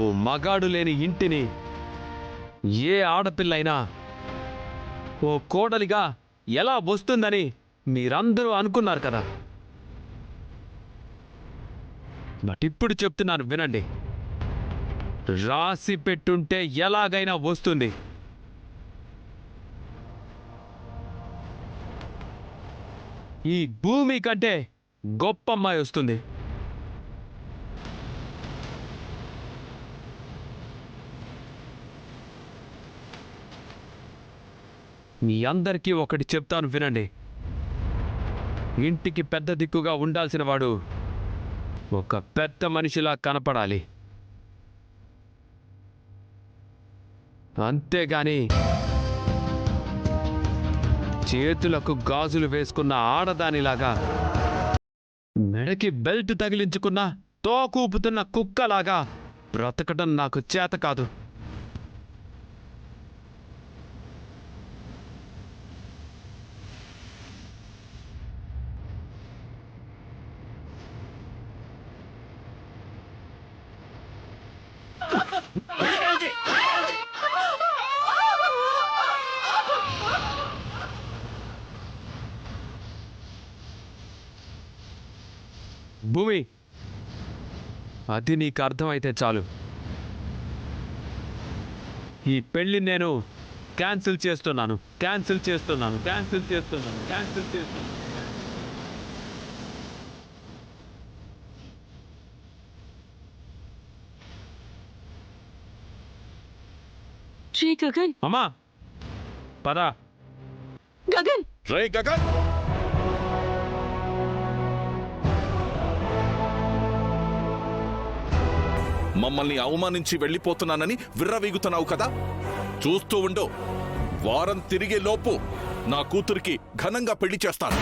ఓ మగాడు లేని ఇంటిని ఏ ఆడపిల్లైనా ఓ కోడలిగా ఎలా వస్తుందని మీరందరూ అనుకున్నారు కదా. బట్ ఇప్పుడు చెప్తున్నాను వినండి, రాసి పెట్టుంటే ఎలాగైనా వస్తుంది. ఈ భూమి కంటే గొప్ప అమ్మాయి వస్తుంది. మీ అందరికీ ఒకటి చెప్తాను వినండి, ఇంటికి పెద్ద దిక్కుగా ఉండాల్సిన వాడు ఒక పెద్ద మనిషిలా కనపడాలి. అంతేగాని చేతులకు గాజులు వేసుకున్న ఆడదానిలాగా, మెడకి బెల్ట్ తగిలించుకున్న తోకూపుతున్న కుక్కలాగా బ్రతకడం నాకు చేత కాదు. భూమి, అది నీకు అర్థమైతే చాలు. ఈ పెళ్లి నేను క్యాన్సిల్ చేస్తున్నాను. శ్రీ గగన్, అమ్మా పద. గగన్, రే గగన్, మమ్మల్ని అవమానించి వెళ్ళిపోతున్నానని విర్రవీగుతున్నావు కదా. చూస్తూ ఉండు, వారం తిరిగే లోపు నా కూతురికి ఘనంగా పెళ్లి చేస్తాను.